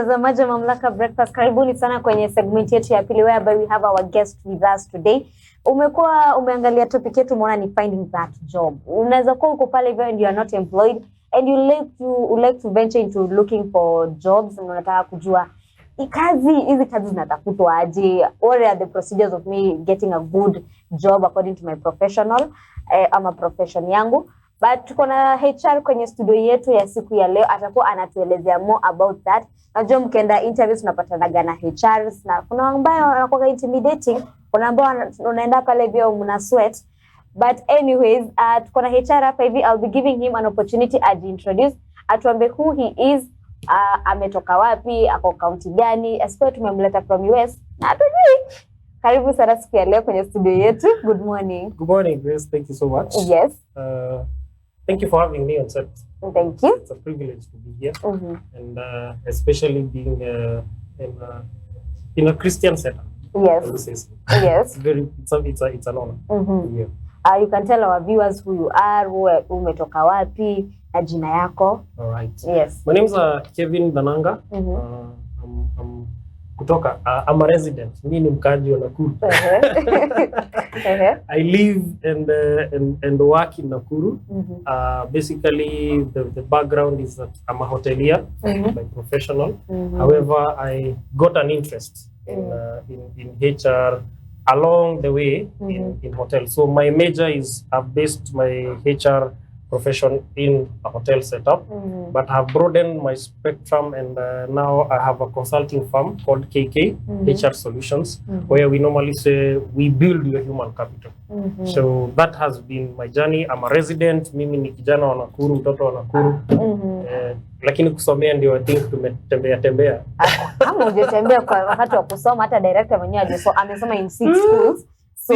watazamaji wa Mamlaka Breakfast, karibuni sana kwenye segment yetu ya pili whereby we have our guest with us today. Umeangalia topic yetu umeona ni finding that job. Unaweza kuwa uko pale hivyo and you are not employed and you like to venture into looking for jobs, and unataka kujua hizi kazi zinatafutwa aje, what are the procedures of me getting a good job according to my ama profession yangu. But tuko na HR kwenye studio yetu ya siku ya leo, atakuwa anatuelezea more about that. Najua mkienda interviews unapatanaga na HRs na kuna ambao wanakuwa intimidating, kuna ambao unaenda pale bio mna sweat. But anyways, tuko na HR hapa hivi. I'll be giving him an opportunity to introduce, atuambie who he is, ametoka wapi, ako county gani, asipo tumemleta from US na atujui. Karibu sana siku ya leo kwenye studio yetu. Good morning. Good morning, Grace. Thank you so much. Yes. Thank you for having me on set. Thank you. It's a privilege to be here, and especially being in a Christian setup. Yes. Yes. It's an honor. Yeah. You can tell our viewers who you are, umetoka wapi, na jina yako. All right. Yes. My name is Kevin Dananga. I'm a resident. Mimi ni mkaji wa Nakuru. I live and work in Nakuru. Basically, the background is that I'm a hotelier by professional. However, I got an interest in HR along the way in hotels. So my major is I've based my HR profession in a hotel setup, but have broadened my spectrum, and now I have a consulting firm called KK HR Solutions, where we normally say we build your human capital. So that has been my journey. I'm a resident. Mimi ni kijana wa Nakuru, mtoto wa Nakuru. Lakini kusomea ndio I think tumetembea. Kama hujatembea kwa wakati wa kusoma, hata director mwenyewe amesoma in 6 schools. So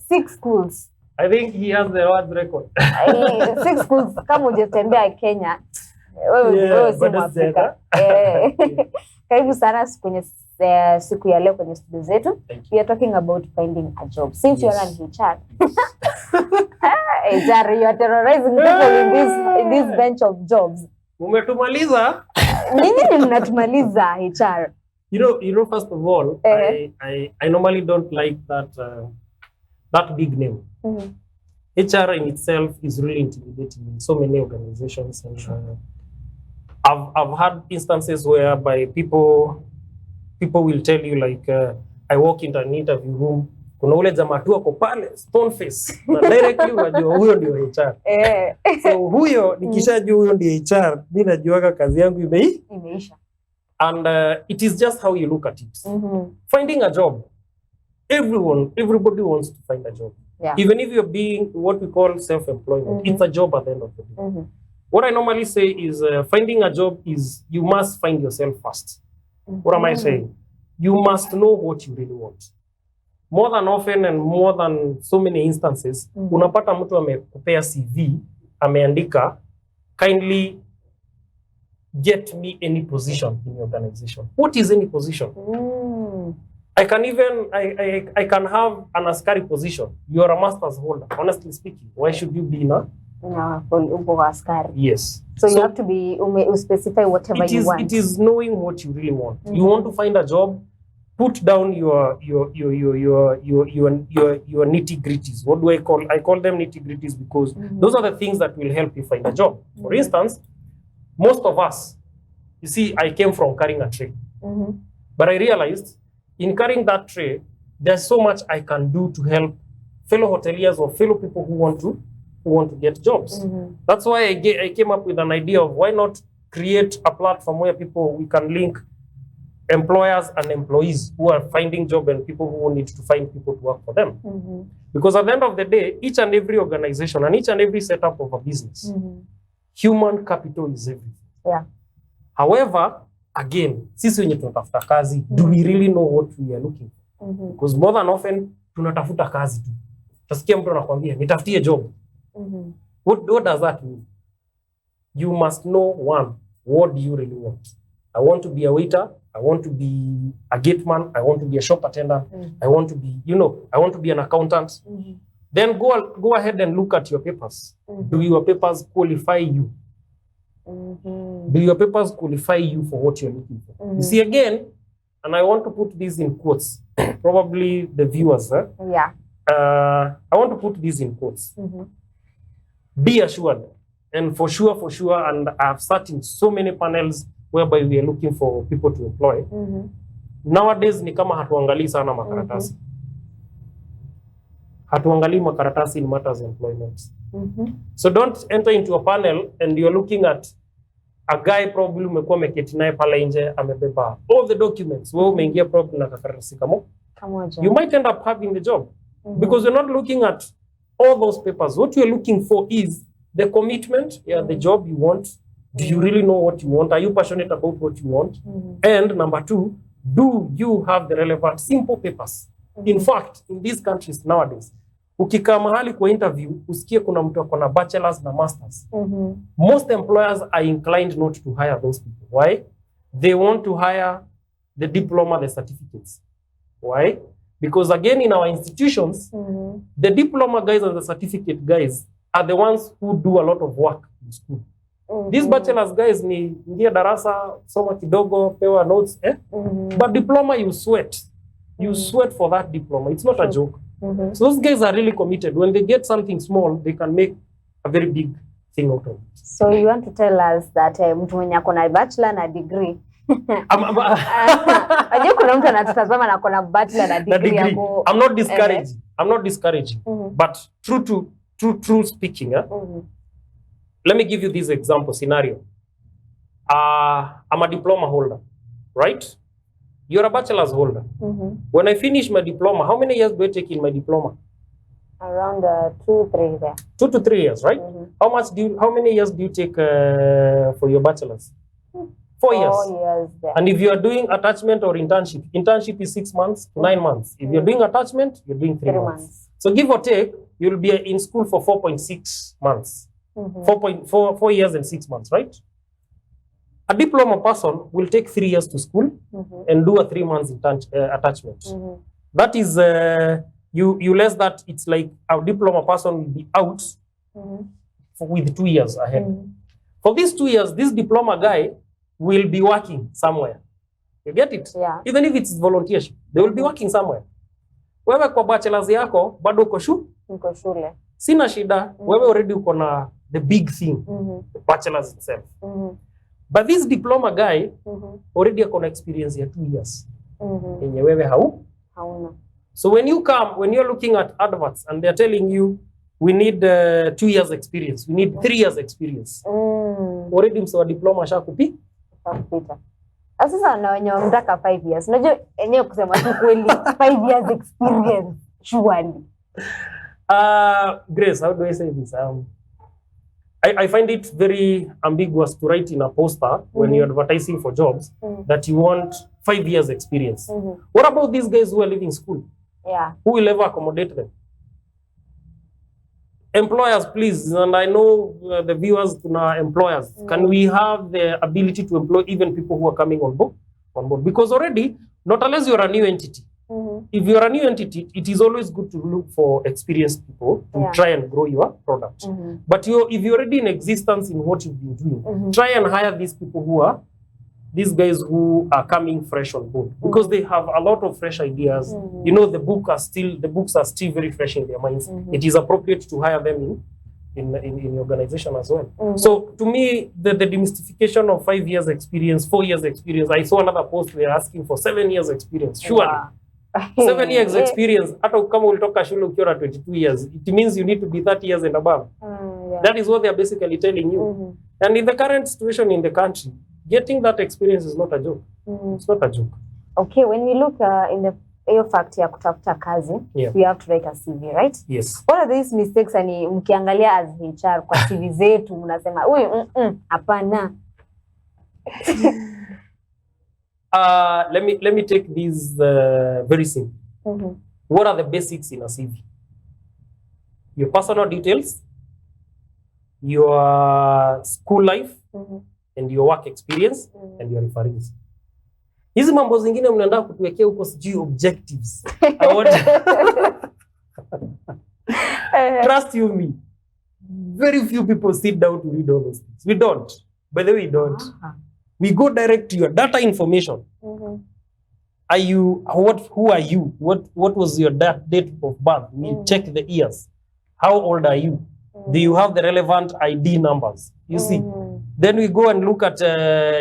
6 schools. I think he has the world record. 6 schools. Kama hujatembea Kenya, wewe si Mwafrika. Karibu sana kwenye siku ya leo kwenye studio zetu. We are talking about finding a job. Since you are an HR, you are terrorizing people in this bench of jobs. Umetumaliza? Nini mnatumaliza HR? You know, first of all, I normally don't like that big name. HR in itself is really intimidating in so many organizations, and I've had instances whereby people will tell you, like, I walk into an interview room, kuna ule jamaa tu ako pale stone face, na directly unajua huyo ndio HR. So huyo nikishajua huyo ndio HR, mimi najuaga kazi yangu imeisha. And it is just how you look at it. Finding a job, everybody wants to find a job. Yeah. Even if you're being what we call self-employment, it's a job at the end of the day. What I normally say is finding a job is you must find yourself first. What am I saying? You must know what you really want. More than often and more than so many instances, unapata mtu amekupea CV, ameandika, kindly get me any position in your organization. What is any position? I can have an askari position. You are a master's holder. Honestly speaking, why should you be in a askari? Yes. So you have to be specify whatever you want. It is knowing what you really want. You want to find a job, put down your nitty-gritties. What do I call them nitty-gritties because those are the things that will help you find a job. For instance, most of us, you see, I came from carrying a tray. But I realized in carrying that tray, there's so much I can do to help fellow hoteliers or fellow people who want to get jobs. That's why I came up with an idea of why not create a platform where we can link employers and employees who are finding job and people who need to find people to work for them. Because at the end of the day, each and every organization and each and every setup of a business, human capital is everything. Yeah. However, again, sisi wenye tunatafuta kazi, do we really know what we are looking for? Because more than often, tunatafuta kazi tu. Utasikia mtu anakuambia, nitafutie job. What does that mean? You must know, one, what do you really want? I want to be a waiter. I want to be a gateman. I want to be a shop attendant. I want to be, I want to be an accountant. Then go ahead and look at your papers. Do your papers qualify you? Do your papers qualify you for what you're looking for? You see, again, and I want to put this in quotes, probably the viewers, Yeah. I want to put this in quotes. Be assured, and for sure, and I've sat in so many panels whereby we are looking for people to employ. Nowadays ni kama hatuangalii sana makaratasi. Hatuangalii makaratasi in matters of employment. So don't enter into a panel and you're looking at a guy probably umekuwa umeketi naye pale nje amebeba all the documents. Wewe umeingia probably na kakaratasi kamoja. You might end up having the job because you're not looking at all those papers. What you're looking for is the commitment, the job you want. Do you really know what you want? Are you passionate about what you want? And number two, do you have the relevant simple papers? In fact, in these countries nowadays, ukikaa mahali kwa interview, usikie kuna mtu akona bachelors na masters. Most employers are inclined not to hire those people. Why? They want to hire the diploma, the certificates. Why? Because again, in our institutions, the diploma guys and the certificate guys are the ones who do a lot of work in school. These bachelors guys ni ingia darasa, soma kidogo, pewa notes, but diploma you sweat. You sweat for that diploma. It's not a joke. So those guys are really committed. When they get something small, they can make a very big thing out of it. So you want to tell us that mtu mwenye akona bachelor na degree. Ajua kuna mtu anatutazama na akona bachelor na degree. I'm not discouraging. I'm not discouraging. But true speaking, let me give you this example scenario. I'm a diploma holder, right? You're a bachelor's holder. When I finish my diploma, how many years do I take in my diploma? Around 2-3 there. 2 to 3 years, right? How many years do you take for your bachelor's? 4 years. 4 years there. And if you are doing attachment or internship is 6 months to 9 months. If you're doing attachment, you're doing 3 months. So give or take, you'll be in school for 4.6 months. 4 years and 6 months, right? A diploma person will take 3 years to school and do a 3 months attachment. That is, you less that, it's like a diploma person will be out with 2 years ahead. For these 2 years, this diploma guy will be working somewhere. You get it? Yeah. Even if it's volunteership, they will be working somewhere. Wewe kwa bachelor's yako, bado uko shule. Sina shida, wewe already uko na the big thing, the bachelor's itself. But this diploma guy already akona experience ya 2 years. Yenye wewe hauna. So when you're looking at adverts and they're telling you, we need 2 years experience, we need 3 years experience. Already msewa diploma shakupi? Sasa na wenye wanataka 5 years. Unajua enyewe kusema tu kweli 5 years experience surely. Grace, how do I say this? I find it very ambiguous to write in a poster when you're advertising for jobs that you want 5 years experience. What about these guys who are leaving school? Yeah. Who will ever accommodate them? Employers, please, and I know the viewers, employers, can we have the ability to employ even people who are coming on board? Because already, not unless you're a new entity. If you're a new entity, it is always good to look for experienced people to try and grow your product. But if you're already in existence in what you've been doing, try and hire these people these guys who are coming fresh on board, because they have a lot of fresh ideas. You know, the books are still very fresh in their minds. It is appropriate to hire them in the organization as well. So to me, the demystification of 5 years experience, 4 years experience, I saw another post where asking for 7 years experience. Surely. 7 years experience, hata kama ulitoka shule ukiwa 22 years, it means you need to be 30 years and above. That is what they are basically telling you. And in the current situation in the country, getting that experience is not a joke. It's not a joke. Okay, when we look in the fact ya kutafuta kazi, we have to write a CV, right? Yes. What are these mistakes ani mkiangalia as HR kwa CV zetu mnasema, hapana. Let me take these very simple. What are the basics in a CV? Your personal details, your school life, and your work experience, and your referees. Hizi mambo zingine mnaenda kutuwekea huko sijui objectives. Trust you me. Very few people sit down to read all those things. We don't. By the way, we don't. We go direct to your data information. Are you who are you? What was your date of birth? We check the years. How old are you? Do you have the relevant ID numbers? You see. Then we go and look at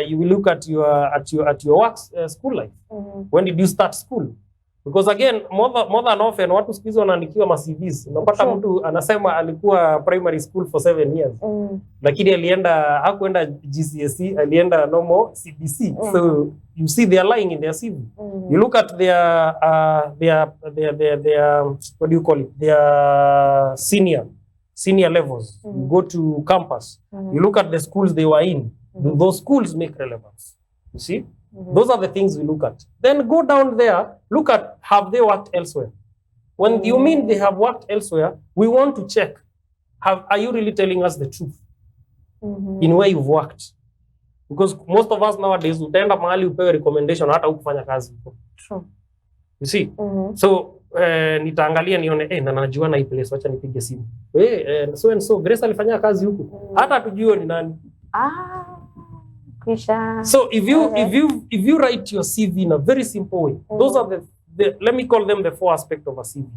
you will look at your work school life. When did you start school? Because again, more than often watu siku hizi wanaandikiwa ma CVs. Unapata mtu anasema alikuwa primary school for 7 years. Lakini hakuenda GCSE, alienda normal CBC. So you see they are lying in their CV. You look at their what do you call it? Their senior levels. You go to campus. You look at the schools they were in. Do those schools make relevance? You see? Those are the things we look at. Then go down there, look at have they worked elsewhere. When you mean they have worked elsewhere, we want to check. Are you really telling us the truth in where you've worked? Because most of us nowadays utaenda mahali upewe recommendation hata ukufanya kazi. True. You see? So nitaangalia nione na najua na hii place, wacha nipige simu. So and so Grace alifanya kazi huku. Hata tujue ni nani. So if you write your CV in a very simple way, those are the let me call them the 4 aspects of a CV.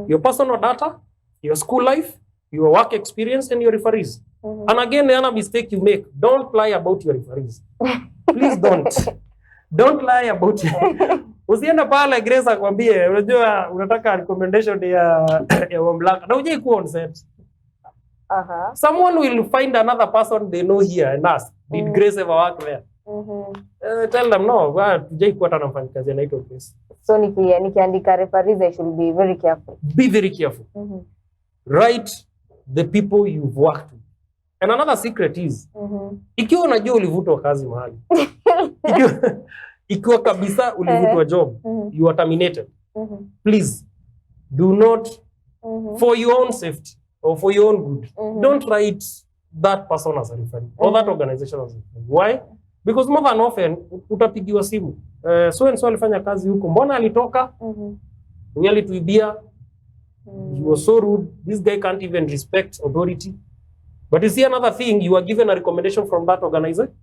Your personal data, your school life, your work experience, and your referees. And again, the other mistake you make, don't lie about your referees. Please don't. Don't lie about it. Usienda pale Grace akwambie unajua unataka recommendation ya mamlaka na uje ku on set. Someone will find another person they know here and ask, did Grace ever work there? Tell them no, tujai kuwa hata na mfanyikazi anaitwa Grace. So nikiandika referees, I should be very careful. Be very careful. Write the people you've worked with. And another secret is, ikiwa unajua ulivutwa kazi mahali, ikiwa kabisa ulivutwa job, you are terminated. Please, do not, for your own safety or for your own good, don't write that person as a referee or that organization as a referee. Why? Because more than often, utapigiwa simu. So and so alifanya kazi huko. Mbona alitoka? Alituibia. He was so rude. This guy can't even respect authority. But you see another thing, you are given a recommendation from that organization.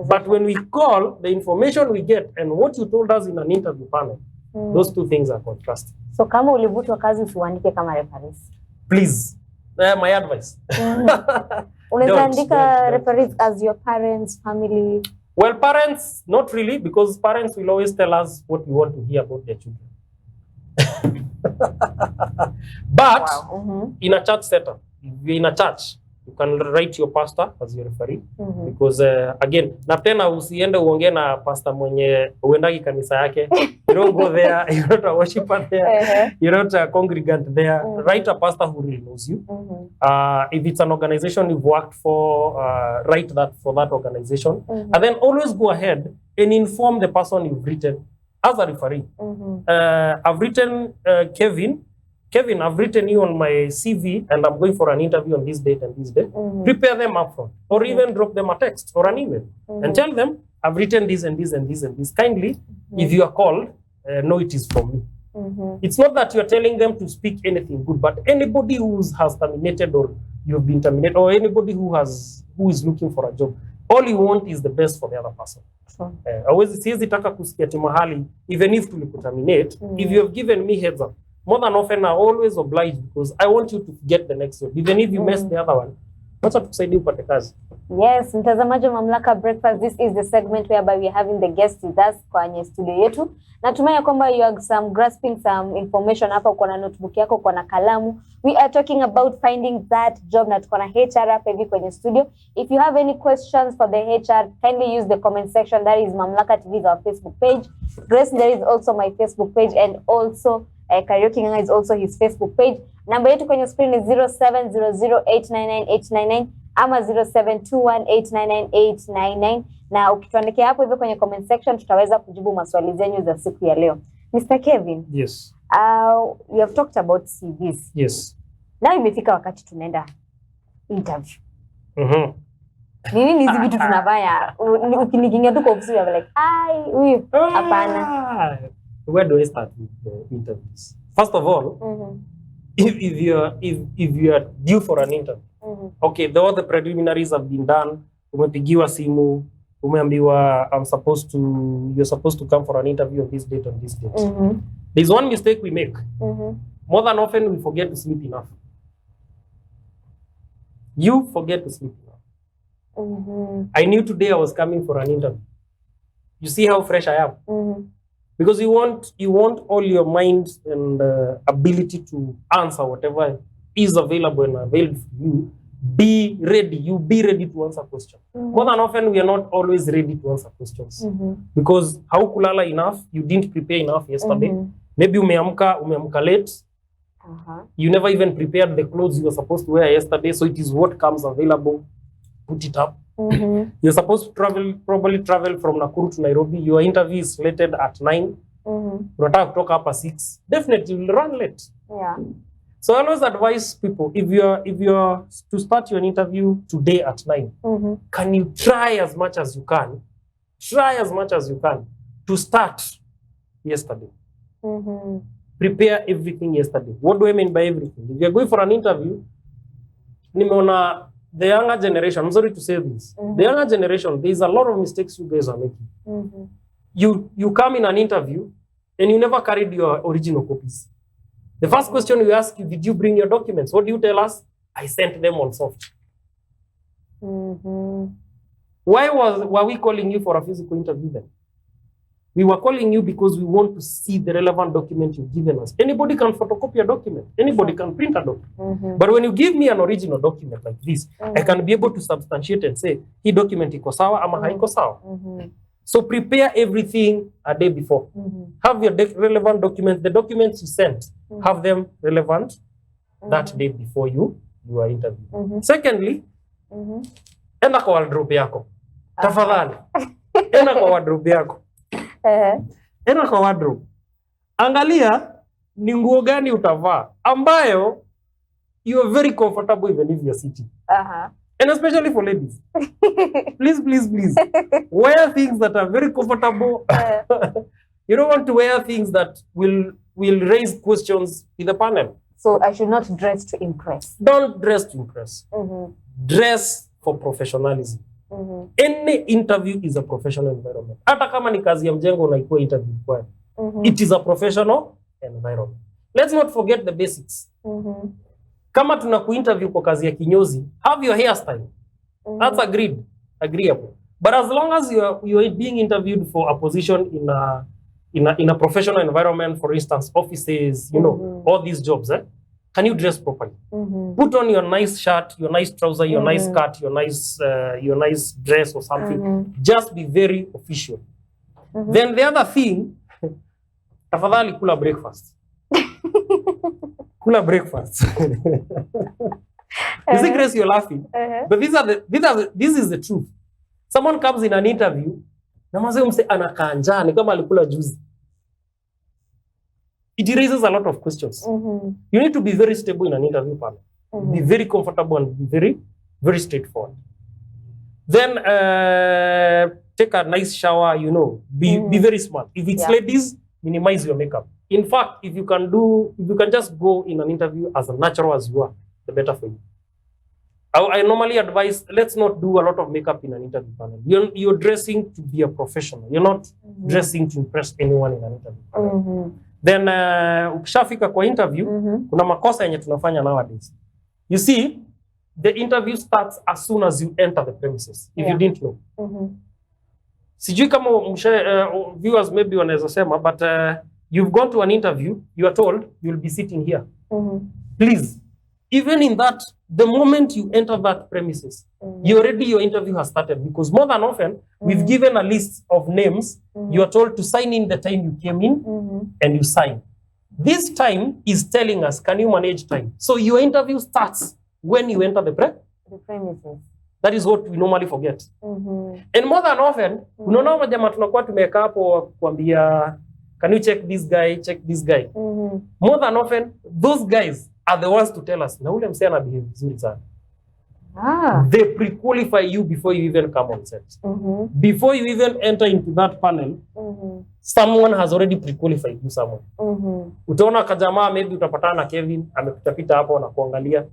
But when we call, the information we get and what you told us in an interview panel, those two things are contrasting. So kama ulivutwa kazi usiandike kama referees. Please. My advice. Unaweza andika referees as your parents, family. Well, parents, not really, because parents will always tell us what we want to hear about their children. But in a church setup, if you're in a church, you can write your pastor as your referee. Because again, na tena usiende uongee na pastor mwenye uendagi kanisa yake. You don't go there, you're not a worshiper there, you're not a congregant there. Write a pastor who really knows you. If it's an organization you've worked for, write that for that organization. And then always go ahead and inform the person you've written as a referee. I've written Kevin, I've written you on my CV and I'm going for an interview on this date and this date. Prepare them upfront or even drop them a text or an email and tell them, I've written this and this and this and this. Kindly, if you are called, know it is from me. It's not that you're telling them to speak anything good, but anybody who has terminated or you've been terminated or anybody who is looking for a job, all you want is the best for the other person. Siwezi taka kusikia mahali, even if tulikuterminate, if you have given me heads up, more than often I always oblige because I want you to get the next one. Even if you mess the other one, wacha tukusaidie upate kazi. Yes, mtazamaji wa Mamlaka Breakfast, this is the segment whereby we are having the guest with us kwenye studio yetu. Natumai kwamba you are grasping some information hapa, uko na notebook yako, uko na kalamu. We are talking about finding that job na tuko na HR hapa hivi kwenye studio. If you have any questions for the HR, kindly use the comment section. That is Mamlaka TV is our Facebook page. Grace, there is also my Facebook page, and also Karaoke Nganga is also his Facebook page. Namba yetu kwenye screen is 0700899899 ama 0721899899, na ukituandikia hapo hivyo kwenye comment section tutaweza kujibu maswali zenyu za siku ya leo. Mr. Kevin. Yes. You have talked about CVs. Yes. Na imefika wakati tunaenda interview. Nini hizi vitu tunafanya? Ukinikingia tu kwa ofisi ya like, huyu hapana. Where do I start with the interviews? First of all, if you are due for an interview, okay, all the preliminaries have been done. umepigiwa simu, umeambiwa you're supposed to come for an interview on this date, on this date. There's one mistake we make. More than often we forget to sleep enough. You forget to sleep enough. I knew today I was coming for an interview. You see how fresh I am? Because you want all your mind and ability to answer whatever is available and available for you. Be ready. You be ready to answer questions. More than often, we are not always ready to answer questions. Because how kulala enough, you didn't prepare enough yesterday. Maybe umeamka late. You never even prepared the clothes you were supposed to wear yesterday, so it is what comes available. Put it up. You're supposed to probably travel from Nakuru to Nairobi. Your interview is slated at 9. Unataka kutoka hapa 6. Definitely you'll run late. Yeah. So I always advise people, if you're to start your interview today at 9, can you try as much as you can? Try as much as you can to start yesterday. Prepare everything yesterday. What do I mean by everything? If you're going for an interview, nimeona the younger generation, I'm sorry to say this, the younger generation, there's a lot of mistakes you guys are making. You come in an interview and you never carried your original copies. The first question we ask you, did you bring your documents? What do you tell us? I sent them on soft. Why were we calling you for a physical interview then? We were calling you because we want to see the relevant document you've given us. Anybody can photocopy a document. Anybody can print a document. But when you give me an original document like this, I can be able to substantiate and say, hii document iko sawa ama haiko sawa. So prepare everything a day before. Have your relevant documents. The documents you sent, have them relevant that day before you are interviewed. Secondly, enda kwa wardrobe yako. Tafadhali. Enda kwa wardrobe yako. Enda kwa wardrobe. Angalia ni nguo gani utavaa ambayo you are very comfortable even if you are sitting. And especially for ladies. Please. Wear things that are very comfortable. You don't want to wear things that will raise questions in the panel. So I should not dress to impress. Don't dress to impress. Dress for professionalism. Any interview is a professional environment. Hata kama ni kazi ya mjengo unaikuwa interview kwa. It is a professional environment. Let's not forget the basics. Kama tunakuinterview kwa kazi ya kinyozi, have your hairstyle. That's agreeable. But as long as you are being interviewed for a position in a professional environment, for instance, offices, you know, all these jobs, can you dress properly? Put on your nice shirt, your nice trouser, your nice skirt, your nice dress or something. Just be very official. Then the other thing, tafadhali kula breakfast. Kula breakfast. You see, Grace, you're laughing. But this is the truth. Someone comes in an interview, na mzee umse anakaa njaa ni kama alikula juzi. It raises a lot of questions. You need to be very stable in an interview panel. Be very comfortable and be very, very straightforward. Then take a nice shower, you know. Be very smart. If it's ladies, minimize your makeup. In fact, if you can just go in an interview as natural as you are, the better for you. I normally advise, let's not do a lot of makeup in an interview panel. You're dressing to be a professional. You're not dressing to impress anyone in an interview panel. Then, ukishafika kwa interview, kuna makosa yenye tunafanya nowadays. You see, the interview starts as soon as you enter the premises, if you didn't know. Sijui kama viewers maybe wanaweza sema, but you've gone to an interview, you are told you'll be sitting here. Please, even in that, the moment you enter that premises, your interview has started, because more than often, we've given a list of names. You are told to sign in the time you came in, and you sign. This time is telling us, can you manage time? So your interview starts when you enter the premises. That is what we normally forget. And more than often, unaona wajama tunakuwa tumeka hapo kuambia, can you check this guy? More than often, those guys are the ones to tell us, na ule msee ana behave vizuri sana. They pre-qualify you before you even come on set. Before you even enter into that panel, someone has already pre-qualified you somewhere. Utaona kajamaa, maybe utapatana na Kevin, amekutapita hapo na kuangalia.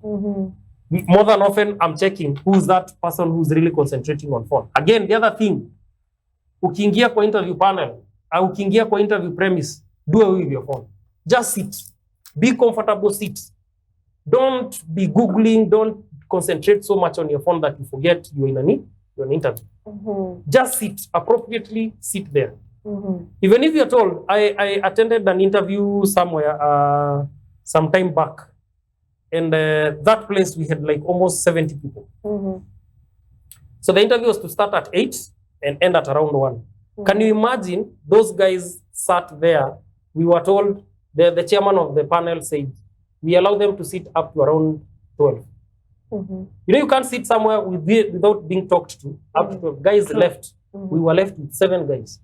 More than often, I'm checking who's that person who's really concentrating on phone. Again, the other thing, ukiingia kwa interview panel, au ukiingia kwa interview premise, do away with your phone. Just sit. Be comfortable, sit. Don't be Googling, don't concentrate so much on your phone that you forget you're in an interview. Just sit, appropriately sit there. Even if you're told, I attended an interview somewhere some time back, and that place we had like almost 70 people. So the interview was to start at 8 and end at around 1. Can you imagine those guys sat there? We were told, the chairman of the panel said, we allow them to sit up to around 12. You know, you can't sit somewhere without being talked to. Up to 12 guys left. We were left with 7 guys.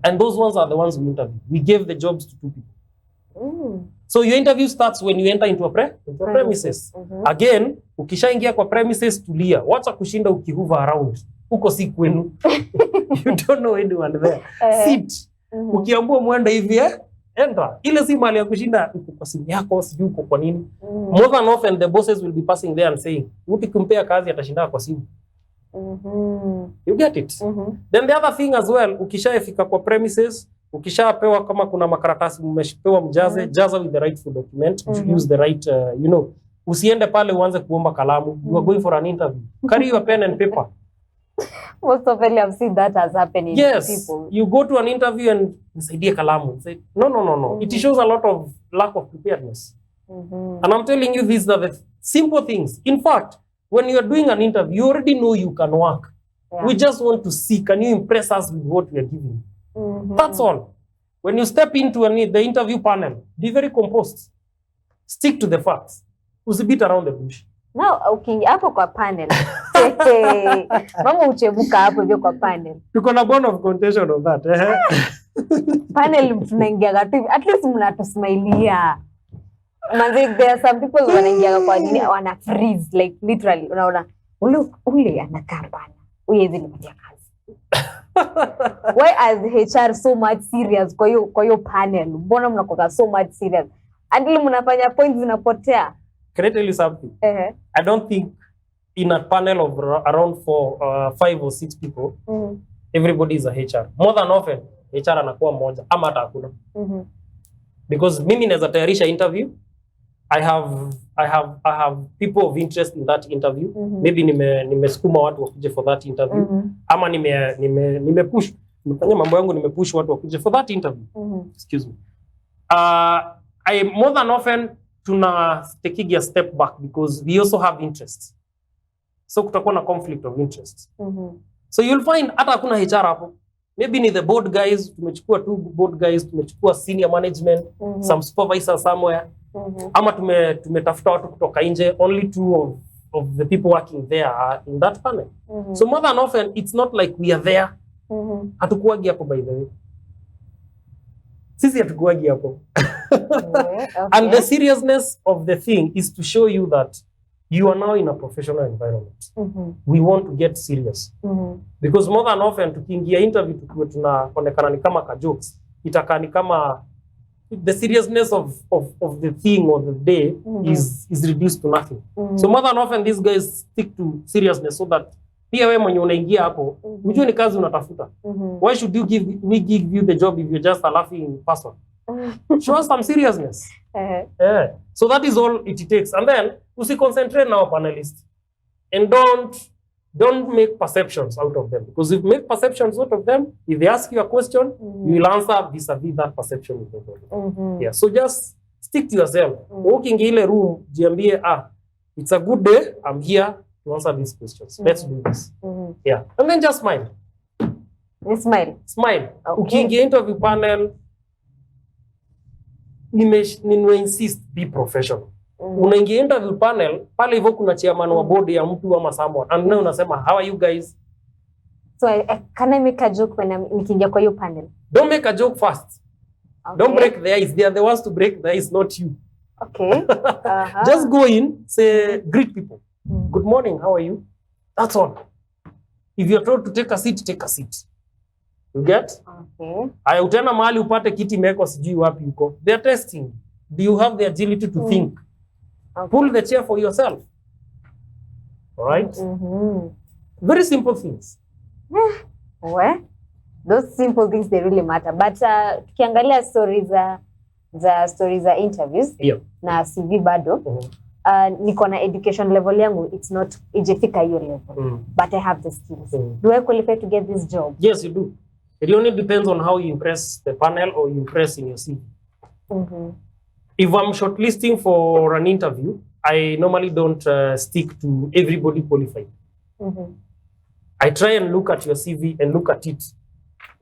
And those ones are the ones we interviewed. We gave the jobs to 2 people. So your interview starts when you enter into a premises. Again, ukishaingia kwa premises, tulia. Wacha kushinda ukihover around. Uko si kwenu. You don't know anyone there. Sit. Ukiambua mwenda hivi, enter. Ile si mali ya kushinda uko kwa simu yako, sijui uko kwa nini. More than often, the bosses will be passing there and saying, ukimpea kazi atashinda kwa simu. You get it? Then the other thing as well, ukishafika kwa premises, ukishapewa kama kuna makaratasi mmepewa mjaze, jaza with the rightful document, use the right, you know, usiende pale uanze kuomba kalamu. You are going for an interview. Carry your pen and paper. Most of I've seen that has happened in people. You go to an interview and nisaidie kalamu. Say, no. It shows a lot of lack of preparedness. And I'm telling you, these are the simple things. In fact, when you are doing an interview, you already know you can work. We just want to see, can you impress us with what we are giving? That's all. When you step into the interview panel, be very composed. Stick to the facts. Usibit around the bush. Now, ukiingia hapo kwa panel. Mama uchebuka hapo hivyo kwa panel. Tuko na bone of contention of that. Panel tunaingia gatu. At least mnatusmailia. Manze, there are some people wanaingia kwa nini wana freeze, like literally unaona ule anakaa bana uyezi nipatia kazi. Why is HR so much serious kwa hiyo panel? Mbona mnakoka so much serious until mnafanya points zinapotea? Can I tell you something? I don't think in a panel of around 5 or 6 people, everybody is a HR. More than often, HR anakuwa mmoja ama hata hakuna. Because mimi naweza tayarisha interview, I have people of interest in that interview. Maybe nimesukuma watu wakuje for that interview. Ama nimepush, nimefanya mambo yangu, nimepush watu wakuje for that interview. Excuse me. I more than often take a step back because we also have interests. So kutakuwa na conflict of interest. So you'll find hata hakuna HR hapo. Maybe ni the board guys, tumechukua 2 board guys, tumechukua senior management, some supervisor somewhere. Ama tumetafuta watu kutoka nje, only 2 of the people working there are in that panel. So more than often, it's not like we are there. Hatukuwagi hapo by the way. Sisi hatukuwagi hapo. And the seriousness of the thing is to show you that you are now in a professional environment. We want to get serious. Because more than often, tukiingia interview tukiwa tunaonekana ni kama ka jokes, itakaa ni kama the seriousness of the thing or the day is reduced to nothing. So more than often, these guys stick to seriousness so that pia wewe mwenye unaingia hapo, ujue ni kazi unatafuta. Why should we give you the job if you're just a laughing person? Show us some seriousness. So that is all it takes. And then, concentrate on our panelists. And don't make perceptions out of them. Because if you make perceptions out of them, if they ask you a question, you will answer vis-a-vis that perception. Yeah. So just stick to yourself. Walking in a room, jiambie, it's a good day, I'm here to answer these questions. Let's do this. Yeah. And then just smile. Smile. Okay. Ukiingia interview panel, insist be professional. Unaingia interview panel, pale hivyo kuna chairman wa board ya mtu ama someone, and now unasema, how are you guys? So can I make a joke when nikiingia kwa hiyo panel? Don't make a joke first. Okay. Don't break the ice. They are the ones to break the ice, not you. Okay. Just go in, say, greet people. Good morning, how are you? That's all. If you're told to take a seat, take a seat. You get? Okay. Aya utena mahali upate kiti meko sijui wapi uko. They are testing. Do you have the agility to think? Okay. Pull the chair for yourself. All right? Very simple things. Well, those simple things, they really matter. But tukiangalia stories za interviews na CV bado, niko na education level yangu, it's not ijefika hiyo level, but I have the skills. Do I qualify to get this job? Yes, you do. It only depends on how you impress the panel or you impress in your CV. If I'm shortlisting for an interview, I normally don't stick to everybody qualified. I try and look at your CV and look at it.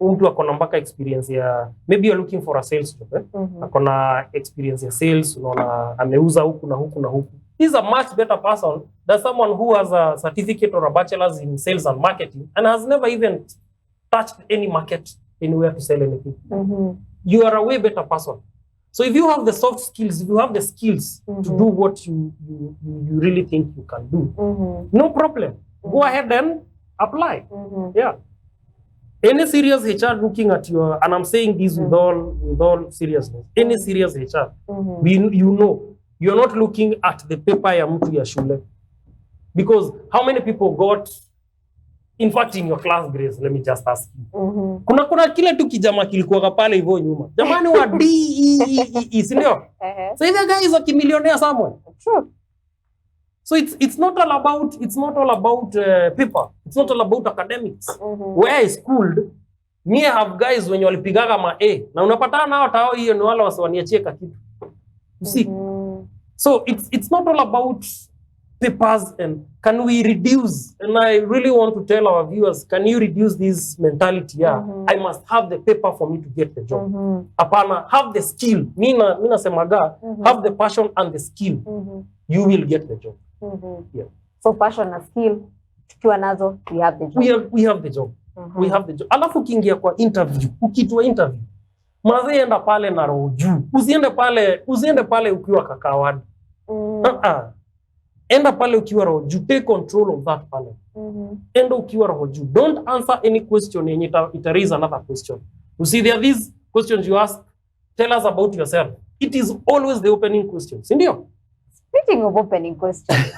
Mtu akona mpaka experience ya, maybe you're looking for a sales job, akona experience ya sales, unaona ameuza huku na huku na huku. He's a much better person than someone who has a certificate or a bachelor's in sales and marketing and has never even touched any market anywhere to sell anything. You are a way better person. So if you have the soft skills, if you have the skills to do what you really think you can do, no problem. Go ahead and apply. Yeah. Any serious HR looking at your, and I'm saying this with all seriousness, any serious HR, you know, you're not looking at the paper ya mtu ya shule. Because how many people got, in fact in your class grades, let me just ask you. Kuna kile tu kijama kilikuwa pale hivyo nyuma. Jamani wa DEE, sindio? So if a guy is a millionaire somewhere. True. So it's not all about paper. It's not all about academics. Where I schooled, me have guys when walipigaga ma A na unapatana nao tao hiyo ni wale wasiwaniachie kitu. You see? So it's not all about papers, and can we reduce, and I really want to tell our viewers, can you reduce this mentality? Yeah, I must have the paper for me to get the job. Apana, have the skill. Mina semaga, have the passion and the skill. You will get the job. Yeah. So passion and skill, tukiwa nazo, we have the job. We have the job. We have the job. Alafu ukiingia kwa interview, ukitwa interview, maze enda pale na roho juu. Usiende pale ukiwa kakawad. Enda pale ukiwa roho juu. Take control of that panel. Enda ukiwa roho juu. Don't answer any question yenye ita raise another question. You see, there are these questions you ask, tell us about yourself. It is always the opening questions. Sindio? Speaking of opening questions,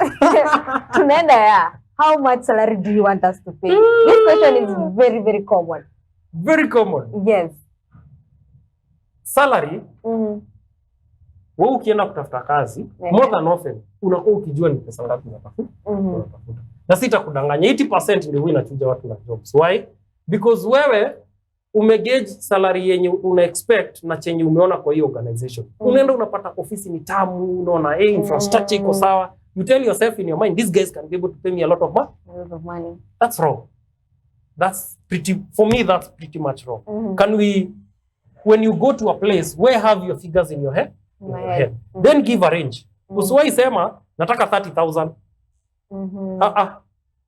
tunaenda ya, how much salary do you want us to pay? This question is very, very common. Very common. Yes. Salary, wewe ukienda kutafuta kazi, more than often, unakuwa ukijua ni pesa ngapi unatafuta. Na sitakudanganya, 80% ndio inachuja watu na jobs. Why? Because wewe umegauge salary yenye una expect na chenye umeona kwa hiyo organization. Unaenda unapata ofisi ni tamu, unaona infrastructure iko sawa. You tell yourself in your mind, these guys can be able to pay me a lot of money. That's wrong. For me, that's pretty much wrong. Can we, when you go to a place, where have your figures in your head? In your head. Then give a range. Usiwahi sema, nataka 30,000.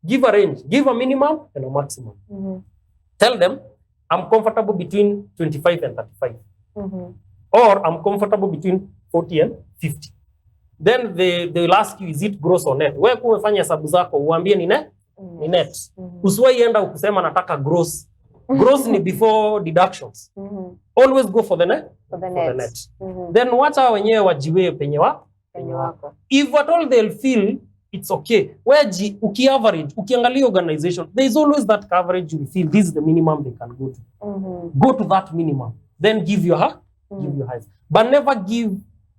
Give a range. Give a minimum and a maximum. Tell them, I'm comfortable between 25 and 35. Or I'm comfortable between 40 and 50. Then they will ask you, is it gross or net? Wewe kufanya hesabu zako, uambie ni net? Ni net. Usiwahi enda ukisema nataka gross. Gross ni before deductions. Always go for the net. For the net. Then wacha wenyewe wajiwe penye wako. If at all they'll feel it's okay. Uki-average, ukiangalia organization, there is always that coverage you feel this is the minimum they can go to. Go to that minimum. Then give your highest. But never give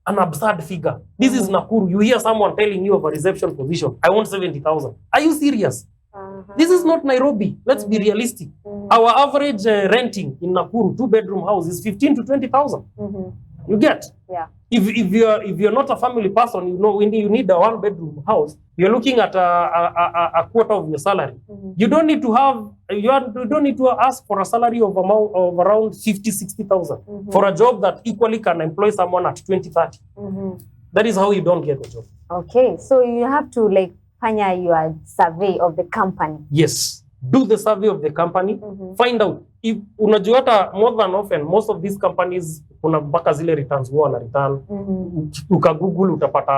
an absurd figure. This is Nakuru. You hear someone telling you of a reception position, I want 70,000. Are you serious? This is not Nairobi. Let's be realistic. Our average renting in Nakuru, 2-bedroom house, is 15 to 20,000. You get? Yeah. If you're not a family person, you know when you need a 1-bedroom house, you're looking at a quarter of your salary. You don't need to ask for a salary of around 50-60,000 for a job that equally can employ someone at 20-30. That is how you don't get the job. Okay, so you have to like fanya your survey of the company. Yes. Do the survey of the company. Find out if unajua hata more than often most of these companies kuna mpaka zile returns wao na return. Uka Google utapata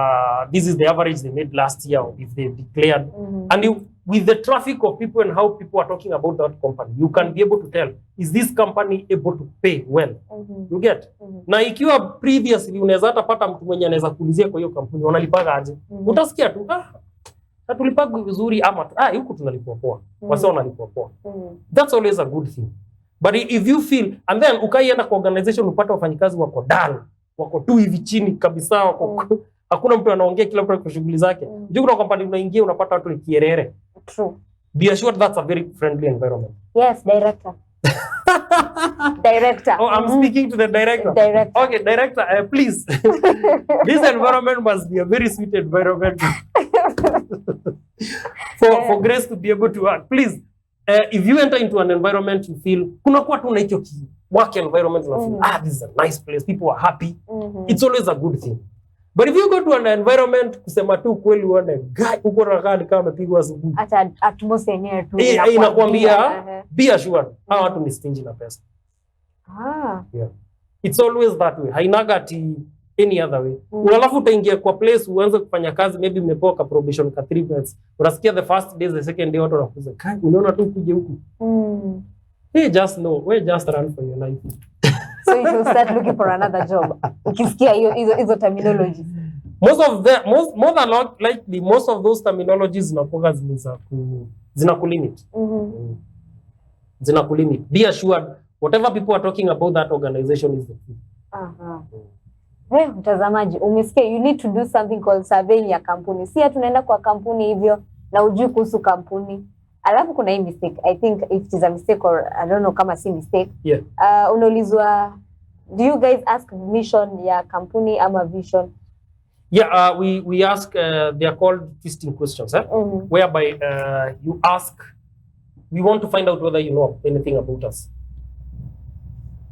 this is the average they made last year if they declared. And with the traffic of people and how people are talking about that company, you can be able to tell, is this company able to pay well? You get? Na ikiwa previously unaweza hata pata mtu mwenye anaweza kuulizia kwa hiyo kampuni wanalipaga aje. Utasikia tu na tulipagwa vizuri ama huku tunalipwa poa. Wase wanalipwa poa. That's always a good thing. But if you feel, and then ukaienda kwa organization upata wafanyikazi wako down, wako tu hivi chini kabisa, wako hakuna mtu anaongea, kila mtu kwa shughuli zake. Juu kuna company unaingia unapata watu ni kierere. True. Be assured that's a very friendly environment. Yes, director. Director. Oh, I'm speaking to the director. Director. Okay, director, please. This environment must be a very sweet environment for Grace to be able to work. Please, if you enter into an environment you feel, kuna kuwa tu na hicho work environment, you feel, this is a nice place, people are happy. It's always a good thing. But if you go to an environment kusema tu kweli uone guy uko na gari kama amepigwa asubuhi. Hata atmosphere yenyewe tu inakwambia be assured hawa watu ni stingy na pesa. Yeah. It's always that way. Hainaga ati any other way. Unalafu utaingia kwa place uanze kufanya kazi, maybe umepewa ka probation ka 3 months. Unasikia the first day, the second day watu wanakuza kai unaona tu kuje huku. Hey, just know, we just run for your life. So you should start looking for another job. Ukisikia hizo terminologies. More than likely, most of those terminologies zinakulimit. Zinakulimit. Be assured, whatever people are talking about that organization is the truth. Mtazamaji, umesikia, you need to do something called surveying ya kampuni. Si tunaenda kwa kampuni hivyo na ujui kuhusu kampuni. Alafu kuna hii mistake. I think if it is a mistake or I don't know kama si mistake. Yeah. Unaulizwa, do you guys ask mission ya kampuni ama vision? Yeah, we ask, they are called twisting questions, whereby you ask, we want to find out whether you know anything about us.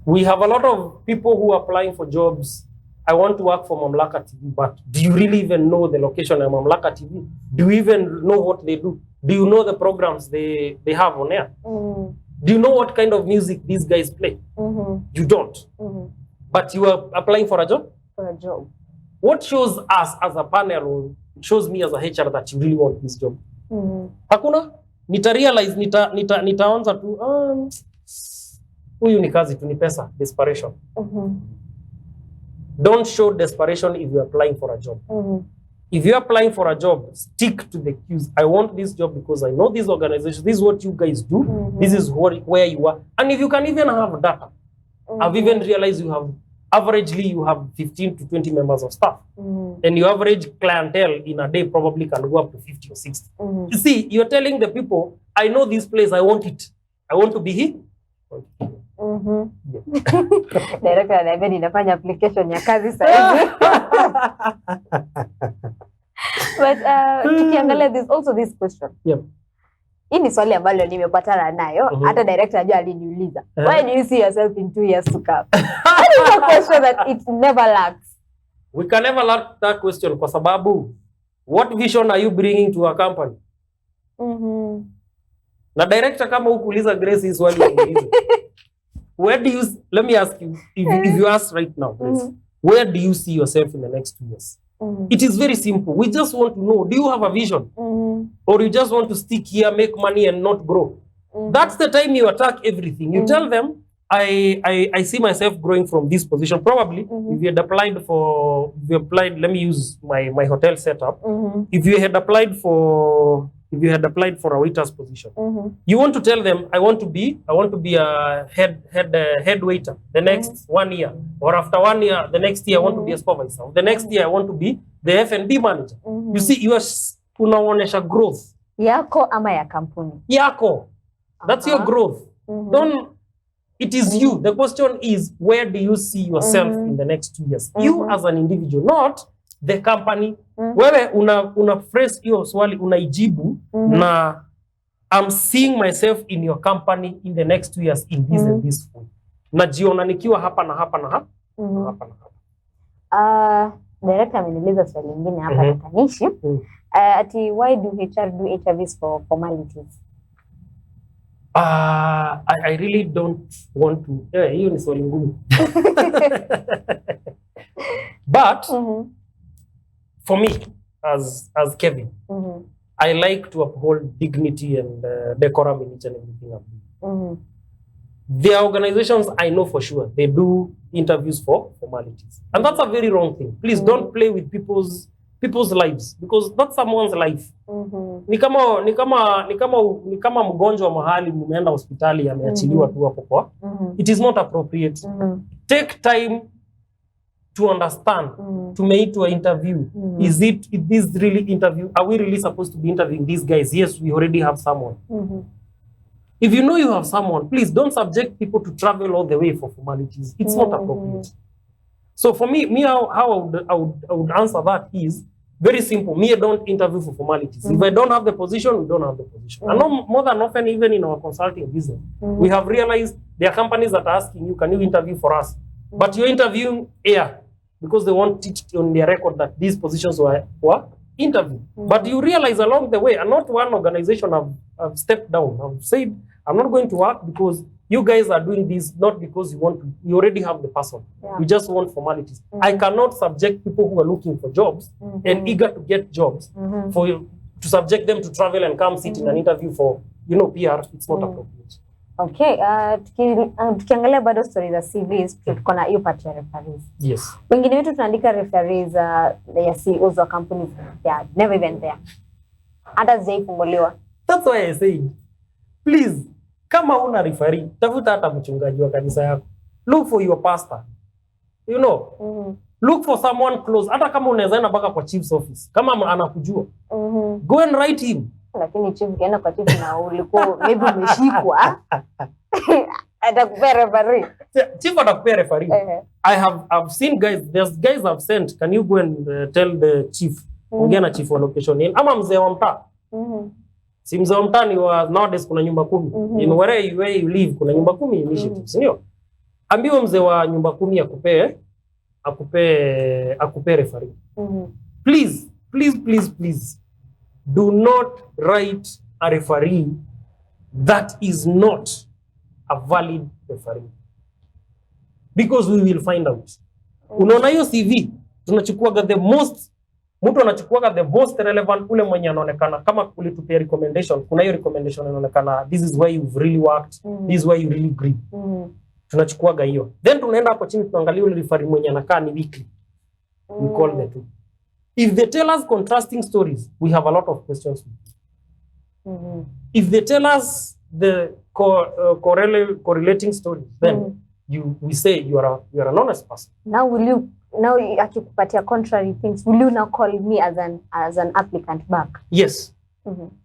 We have a lot of people who are applying for jobs. I want to work for Mamlaka TV, but do you really even know the location of Mamlaka TV? Do you even know what they do? Do you know the programs they have on air? Do you know what kind of music these guys play? You don't. But you are applying for a job? For a job. What shows us as a panel, or shows me as a HR that you really want this job? Hakuna? Nita-realize, nitaanza tu, huyu ni kazi tu, ni pesa, desperation. Don't show desperation if you're applying for a job. If you're applying for a job, stick to the cues. I want this job because I know this organization. This is what you guys do. This is where you are. And if you can even have data, I've even realized you have, averagely you have 15 to 20 members of staff. And your average clientele in a day probably can go up to 50 or 60. You see, you're telling the people, I know this place, I want it. I want to be here. Director anaambia ninafanya application ya kazi sasa hivi. But tukiangalia this also this question. Hii ni swali ambalo nimepatana nayo, hata director ajua aliniuliza. Why do you see yourself in 2 years to come? That is a question that it never lacks. We can never lack that question kwa sababu what vision are you bringing to a company? Na director kama ukuuliza Grace hii swali uniulize. Where do you, let me ask you, if you ask right now, please, where do you see yourself in the next 2 years? It is very simple. We just want to know, do you have a vision? Or you just want to stick here, make money and not grow? That's the time you attack everything. You tell them, I see myself growing from this position. Probably, if you had applied for, let me use my hotel setup. If you had applied for a waiter's position, you want to tell them, I want to be a head waiter the next 1 year, or after 1 year, the next year I want to be a supervisor. The next year I want to be the F&B manager. You see, you are unaonesha growth yako ama ya kampuni yako. That's your growth. Don't. It is you. The question is, where do you see yourself in the next 2 years? You as an individual, not the company. Wewe una phrase hiyo swali unaijibu na I'm seeing myself in your company in the next 2 years in this and this way. Najiona nikiwa hapa na hapa na hapa. Hapa na hapa. Director ameniuliza swali lingine hapa natanishi. Ati why do HR do HRVs for formalities? I really don't want to. Hiyo ni swali ngumu. But for me, as Kevin, I like to uphold dignity and decorum in each and everything I do. There are organizations I know for sure, they do interviews for formalities. And that's a very wrong thing. Please don't play with people's people's lives because that's someone's life. Ni kama mgonjwa mahali mumeenda hospitali ameachiliwa tu hapo kwa. It is not appropriate. Take time to understand, to make to an interview. Is this really interview? Are we really supposed to be interviewing these guys? Yes, we already have someone. If you know you have someone, please don't subject people to travel all the way for formalities. It's not appropriate. So for me how I would answer that is very simple. Me, I don't interview for formalities. If I don't have the position, we don't have the position. And no more than often, even in our consulting business, we have realized there are companies that are asking you, can you interview for us? But you're interviewing air because they want it on their record that these positions were interviewed. But you realize along the way, and not one organization have stepped down. I've said, I'm not going to work because you guys are doing this not because you want to, you already have the person. You just want formalities. I cannot subject people who are looking for jobs and eager to get jobs for you to subject them to travel and come sit in an interview for, PR. It's not appropriate. Okay, tukiangalia bado stories za CVs, tuko na hiyo part ya referees. Yes. Wengine wetu tunaandika referees ya CEOs wa companies they are never even there. Hata zaifunguliwa. That's why I say, please, kama una referee, tafuta hata mchungaji wa kanisa yako. Look for your pastor. Look for someone close. Hata kama unaweza enda mpaka kwa chief's office. Kama anakujua. Go and write him. Lakini chief kienda kwa chief na ulikuwa maybe umeshikwa. Atakupea referee. Chief atakupea referee. I've seen guys, there's guys I've sent, can you go and tell the chief, ongea na chief wa location in, ama mzee wa mtaa. Si mzee wa mtaa ni wa nowadays kuna nyumba 10. In where you live kuna nyumba 10 initiatives, ndio? Ambiwa mzee wa nyumba 10 akupe referee. Please. Do not write a referee that is not a valid referee. Because we will find out. Unaona hiyo CV, tunachukuaga mtu anachukuaga the most relevant ule mwenye anaonekana kama ulitupia recommendation, kuna hiyo recommendation inaonekana this is why you've really worked, this is why you really agree. Tunachukuaga hiyo. Then tunaenda hapo chini tuangalie ule referee mwenye anakaa ni weekly. We call the two. If they tell us contrasting stories, we have a lot of questions. If they tell us the correlating stories, then we say you are an honest person. Now akikupatia contrary things, will you now call me as an applicant back? Yes.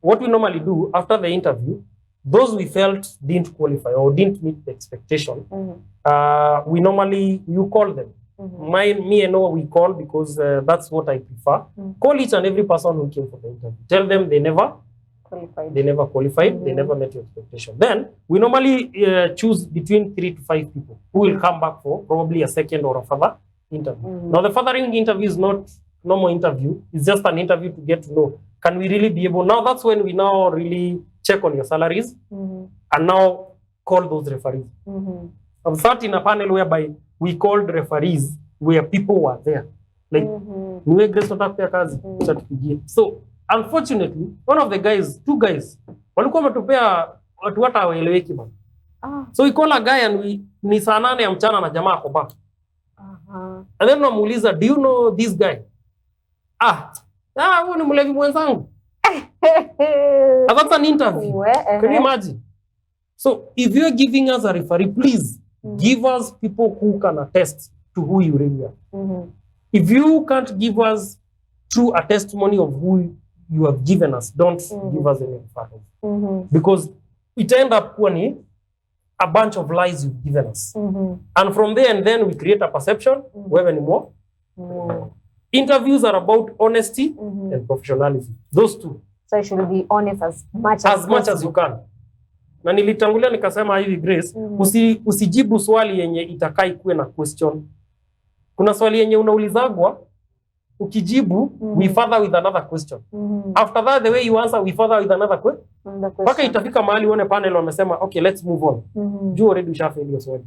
What we normally do after the interview, those we felt didn't qualify or didn't meet the expectation, you call them. Me and Noah we call because that's what I prefer. Call each and every person who came for the interview. Tell them they never qualified, they never met your expectation. Then we normally choose between 3 to 5 people who will come back for probably a second or a further interview. Now the furthering interview is not normal interview, it's just an interview to get to know, can we really be able, now that's when we now really check on your salaries and now call those referees. I've sat in a panel whereby we called referees where people were there. Like, niwe Grace nataka kazi, chatupigie. So, unfortunately, one of the guys, 2 guys, walikuwa wametupea watu hata hawaeleweki bana. So we call a guy and ni saa 8 ya mchana na jamaa ako back. And then namuuliza, do you know this guy? Huyu ni mlevi mwenzangu. That's an interview. Can you imagine? So, if you're giving us a referee, please give us people who can attest to who you really are. If you can't give us a testimony of who you have given us, don't give us any referral. Because it end up being a bunch of lies you've given us. And from there and then we create a perception where anymore. Interviews are about honesty and professionalism. Those two. So you should be honest as much as you can. Na nilitangulia nikasema hivi Grace, usijibu swali yenye itakai kuwe na question. Kuna swali yenye unaulizagwa, ukijibu, we further with another question. After that, the way you answer, we further with another question. Paka itafika mahali uone panel wamesema, okay, let's move on. You already ushafail your swali.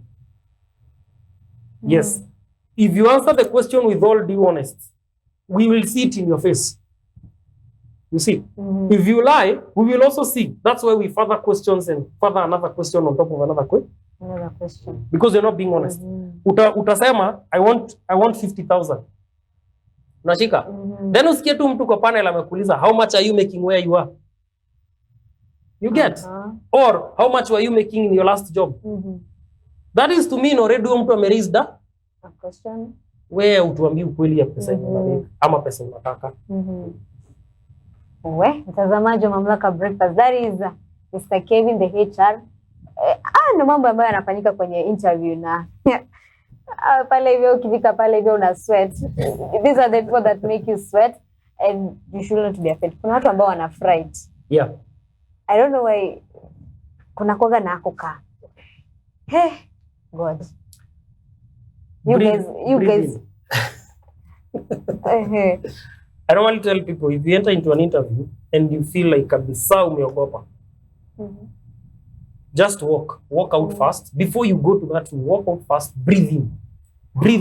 Yes. If you answer the question with all due honesty, we will see it in your face. You see, if you lie, we will also see. That's why we further questions and further another question on top of another question. Because you're not being honest. Utasema, I want 50,000. Unashika? Then usikie tu mtu kwa panel amekuuliza how much are you making where you are? You get? Or how much were you making in your last job? That is to me already mtu ameraise a question. Wewe utuambie ukweli ya pesa unataka ama pesa unataka. Mtazamaji wa Mamlaka Breakfast, that is Mr. Kevin the HR. Ndio mambo ambayo yanafanyika kwenye interview na pale hivyo ukifika pale hivyo una sweat. These are the people that make you sweat and you should not be afraid. Kuna watu ambao wana fright. Yeah. I don't know why kuna koga na kukaa. Hey, God. You guys. I normally tell people, if you enter into an interview and you feel like kabisa umeogopa, just walk out fast. Before you go to that, you walk out fast, breathe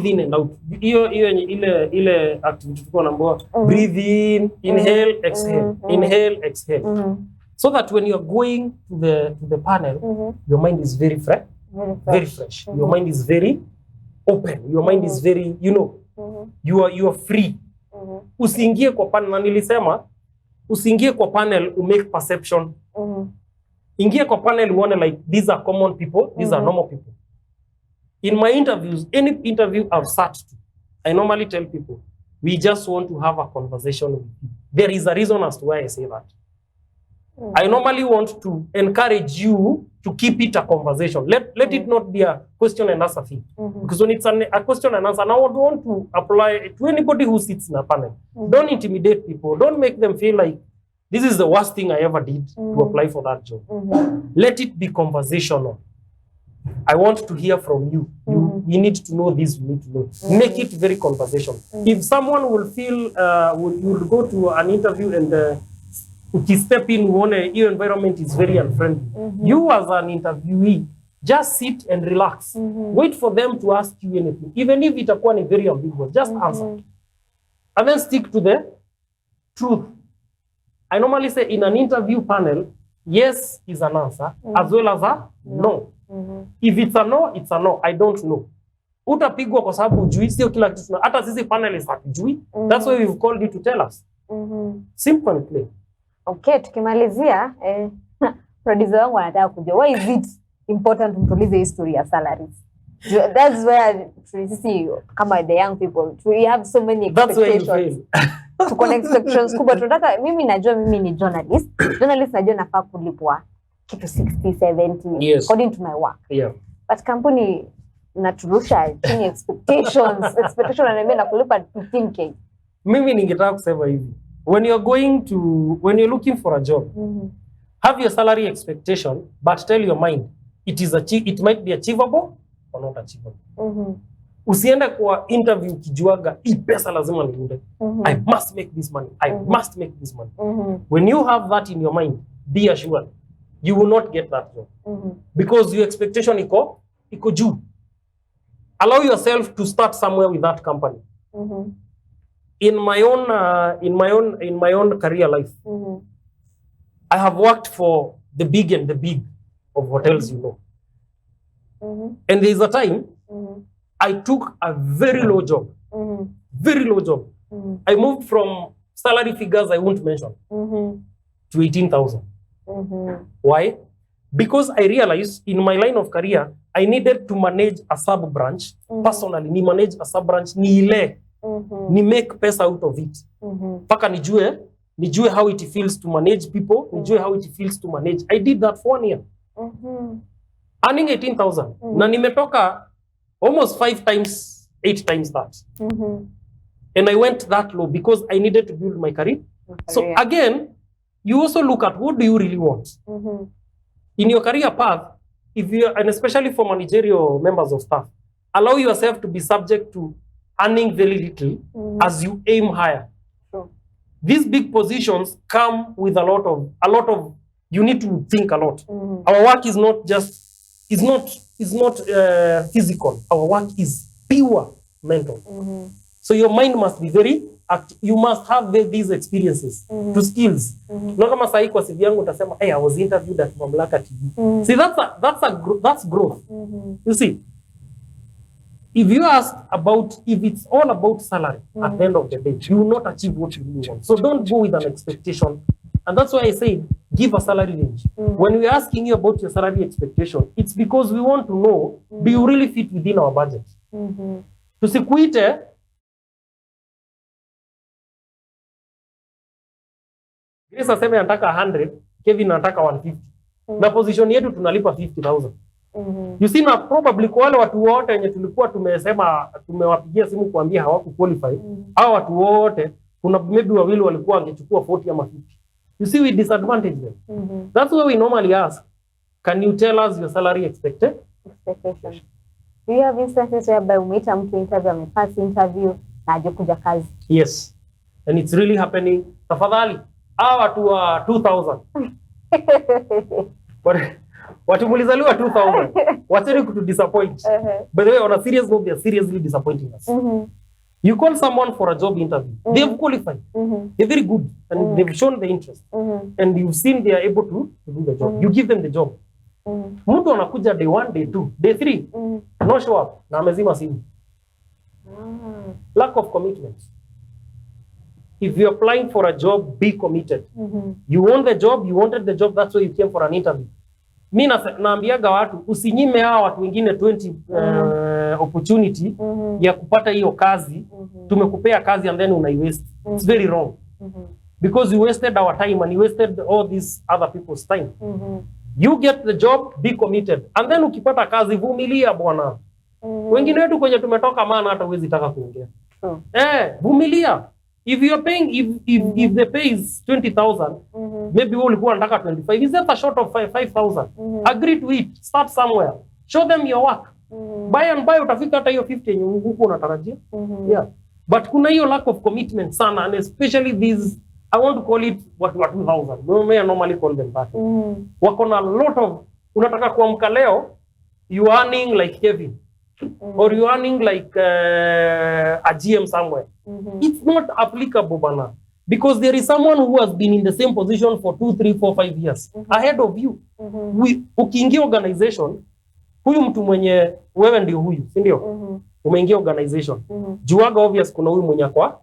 in and out. Ile activity tuko naambiwa, breathe in, inhale, exhale, inhale, exhale. So that when you are going to the panel, your mind is very fresh. Your mind is very open. Your mind is very, you are free. Usiingie kwa panel, na nilisema usiingie kwa panel make perception. Ingie kwa panel uone like these are common people, these are normal people. In my interviews, any interview I've sat to, I normally tell people, we just want to have a conversation with you. There is a reason as to why I say that. I normally want to encourage you to keep it a conversation. Let it not be a question and answer thing. Because when it's a question and answer, now I don't want to apply it to anybody who sits in a panel. Don't intimidate people. Don't make them feel like this is the worst thing I ever did to apply for that job. Let it be conversational. I want to hear from you. We need to know this, we need to know. Make it very conversational. If someone will feel, will go to an interview and step in, your environment is very unfriendly. You as an interviewee, just sit and relax. Wait for them to ask you anything. Even if it is very ambiguous, just answer. And then stick to the truth. I normally say in an interview panel, yes is an answer, as well as a no. If it's a no, it's a no. I don't know. Utapigwa kwa sababu hujui, sio kila kitu. Hata sisi panelists hatujui. That's why we've called you to tell us. Simple and plain. Okay, tukimalizia producer wangu anataka kujua why is it important mtulize history ya salaries. That's where sisi kama the young people we have so many expectations. That's where you fail. Tuko na expectations kubwa. Tunataka, mimi najua mimi ni journalist. Journalist najua nafaa kulipwa kitu 60-70 yes, according to my work. Yeah. But company naturusha chini expectations. Expectation ananiambia nakulipa 15k. Mimi ningetaka kusema hivi. When you're looking for a job, have your salary expectation, but tell your mind it might be achievable or not achievable. Usiende kwa interview kijuaga hii pesa lazima niunde. I must make this money. I must make this money. When you have that in your mind, be assured you will not get that job. Because your expectation iko juu. Allow yourself to start somewhere with that company. In my own career life, I have worked for the big of hotels, And there is a time I took a very low job. Very low job. I moved from salary figures I won't mention to 18,000. Why? Because I realized in my line of career, I needed to manage a sub branch. Personally, ni manage a sub branch, ni make pesa out of it. Paka nijue how it feels to manage people, nijue how it feels to manage. I did that for 1 year. Earning 18,000. Na nimetoka almost 8 times that. And I went that low because I needed to build my career. So again, you also look at what do you really want. In your career path, and especially for managerial members of staff, allow yourself to be subject to earning very little as you aim higher. These big positions come with a lot of you need to think a lot. Our work is not physical. Our work is pure mental. So your mind must be very active. You must have these experiences to skills. No kama sahi kwa CV yangu utasema, hey, I was interviewed at Mamlaka TV. See, that's growth. You see, if you ask about, if it's all about salary at the end of the day, you will not achieve what you really want. So don't go with an expectation. And that's why I say, give a salary range. When we're asking you about your salary expectation, it's because we want to know, do you really fit within our budget? Tusikuite, Grace aseme anataka 100, Kevin anataka 150. Na position yetu tunalipa 50,000. You see, na probably kwa wale watu wote wenye tulikuwa tumesema tumewapigia simu kuambia hawaku qualify, hao watu wote kuna maybe wawili walikuwa wangechukua 40 ama 50. You see, we disadvantage them. That's why we normally ask, can you tell us your salary expectation? Do you have instances whereby umeita mtu interview, amepass interview na hajakuja kazi? Yes. And it's really happening. Tafadhali, hawa watu wa 2000. Watu mulizaliwa 2000. Wacheni kutu disappoint. By the way, on a serious note, they are seriously disappointing us. You call someone for a job interview. They have qualified. They're very good. And they've shown the interest. And you've seen they are able to do the job. You give them the job. Mtu anakuja day 1, day 2, day 3. No show up. Na amezima simu. Lack of commitment. If you're applying for a job, be committed. You want the job, you wanted the job, that's why you came for an interview. Mimi naambiaga watu, usinyime hao watu wengine 20 opportunity ya kupata hiyo kazi. Tumekupea kazi and then unaiwaste. It's very wrong. Because you wasted our time and you wasted all these other people's time. You get the job, be committed. And then ukipata kazi, vumilia bwana. Wengine wetu kwenye tumetoka maana hata huwezi taka kuongea. Vumilia. If you're paying, if the pay is 20,000, maybe we'll go and take 25. Is that a short of 5,000? Agree to it. Start somewhere. Show them your work. Buy and buy, utafika hata hiyo 50 yenye huko unatarajia. Yeah. But kuna hiyo lack of commitment sana, and especially these, I want to call it what 2,000. We may normally call them back. Wako na a lot of, unataka kuamka leo, you earning like Kevin. Or you earning like a GM somewhere. It's not applicable, bana. Because there is someone who has been in the same position for 2, 3, 4, 5 years ahead of you. Ukiingia organization, huyu mtu mwenye wewe ndio huyu, si ndio? Umeingia organization. Juaga obvious kuna huyu mwenye kwa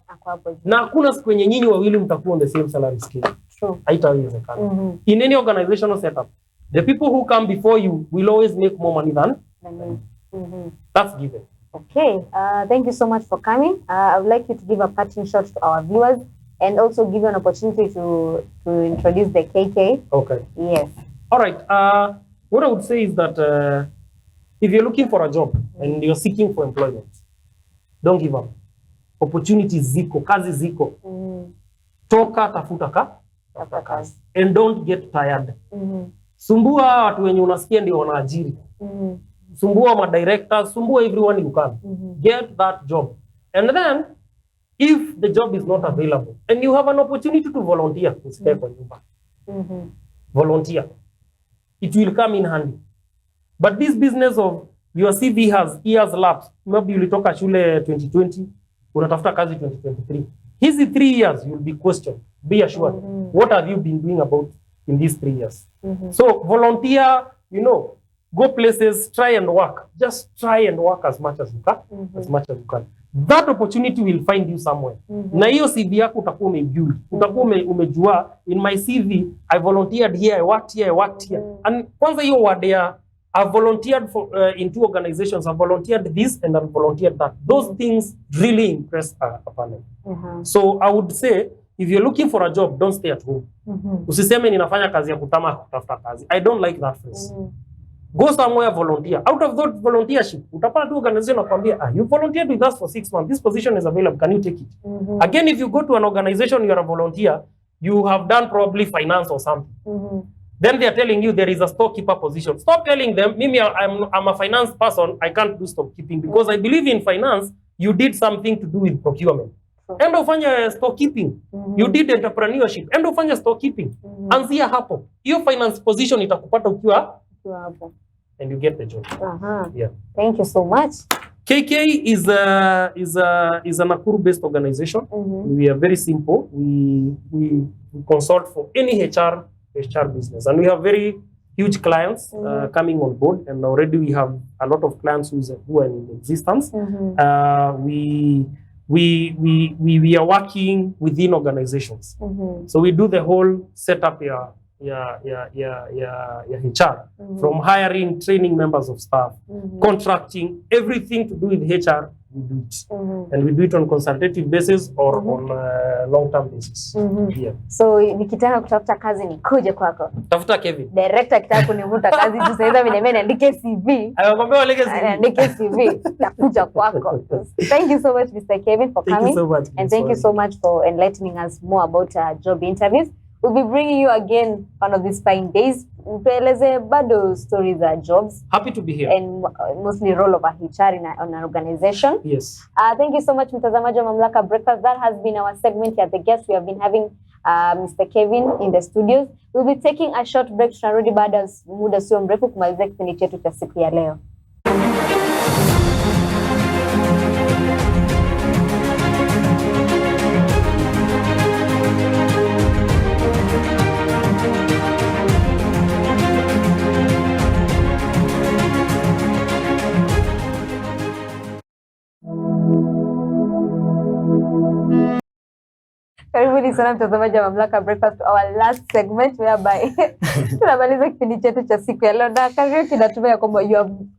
na hakuna siku yenye nyinyi wawili mtakuwa on the same salary scale. Haitawezekana. In any organizational setup, the people who come before you will always make more money than that's given. Okay, thank you so much for coming. I would like you to give a parting shot to our viewers and also give you an opportunity to introduce the KK. Okay. Yes. All right. What I would say is that if you're looking for a job and you're seeking for employment, don't give up. Opportunities ziko, kazi ziko. Toka tafuta kazi. And don't get tired. Sumbua watu wenye unasikia ndio wanaajiri. Sumbua ma directors, sumbua everyone you can. Get that job. And then, if the job is not available, and you have an opportunity to volunteer, volunteer. It will come in handy. But this business of your CV has years lapsed. Maybe ulitoka shule 2020, unatafuta kazi 2023. Hizi 3 years, you'll be questioned. Be assured. What have you been doing about in these 3 years? So, volunteer, you know, go places, try and work. Just try and work as much as you can. As much as you can. That opportunity will find you somewhere. Na hiyo CV yako utakuwa umebuild. Utakuwa umejua, in my CV, I volunteered here, I worked here, I worked here. And kwanza hiyo word ya, I volunteered for, in 2 organizations. I volunteered this and I volunteered that. Those things really impress a panel. So I would say, if you're looking for a job, don't stay at home. Usiseme ninafanya kazi ya kutafuta kazi. I don't like that phrase. Go somewhere, volunteer. Out of that volunteership, utapata tu organization nakwambia, you volunteered with us for 6 months. This position is available. Can you take it? Again, if you go to an organization, you are a volunteer, you have done probably finance or something. Then they are telling you there is a storekeeper position. Stop telling them, Mimi, I'm a finance person, I can't do storekeeping. Because I believe in finance, you did something to do with procurement. Endo ufanya storekeeping. You did entrepreneurship. Endo ufanya storekeeping. Anzia hapo. Hiyo finance position itakupata ukiwa hapo. And you get the job. Yeah. Thank you so much. KK is a Nakuru-based organization. We are very simple. We consult for any HR business, and we have very huge clients coming on board, and already we have a lot of clients who are in existence. We are working within organizations. So we do the whole setup here. HR, from hiring, training members of staff, contracting, everything to do with HR, we do it. And we do it on consultative basis or on long-term basis. Yeah. So nikitaka kutafuta kazi ni kuje kwako. Tafuta Kevin. Director akitaka kunivuta kazi tu sasa hivi mimi niandike CV. Anakwambia waleke CV. Niandike CV nakuja kwako. Thank you so much Mr. Kevin for coming. Thank you so much. And thank you so much for enlightening us more about job interviews. We'll be bringing you again one of these fine days. Tueleze bado stories of jobs. Happy to be here. And mostly role of a HR in an organization. Yes. Thank you so much, mtazamaji wa Mamlaka Breakfast. That has been our segment here. The guest we have been having Mr. Kevin in the studios. We'll be taking a short break. Tunarudi baada muda sio mrefu kumaliza kipindi chetu cha siku ya leo. Karibuni sana mtazamaji wa Mamlaka Breakfast, our last segment whereby tunamaliza kipindi chetu cha siku ya leo, na Kariuki natumia kwamba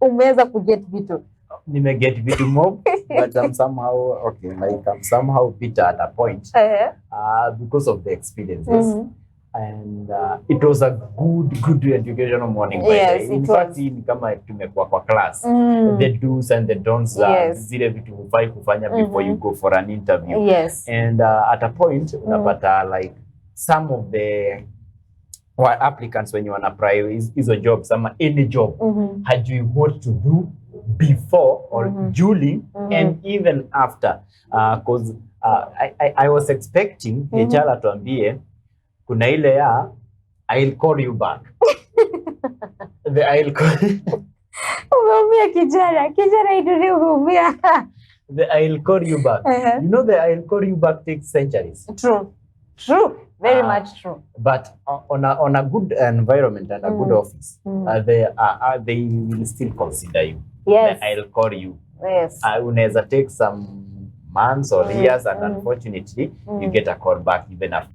umeweza kuget vitu. Nimeget vitu mob but I'm somehow bitter at a point because of the experiences. And it was a good educational morning. Yes, in fact, ni kama tumekuwa kwa class. The do's and the don'ts, zile vitu hufai kufanya before you go for an interview. Yes. And at a point, unapata like some of the applicants when you want to apply hizo jobs, ama any job, hajui what to do before or during and even after. Because I was expecting HR atuambie kuna ile ya I'll call you back. The I'll call Umeumia kijana iduri umeumia. The I'll call you back. You know the I'll call you back takes centuries. True. Very much true. But on a good environment and a good office, they will still consider you. Yes. The I'll call you. Yes. Unaweza take some months or years, and unfortunately you get a call back even after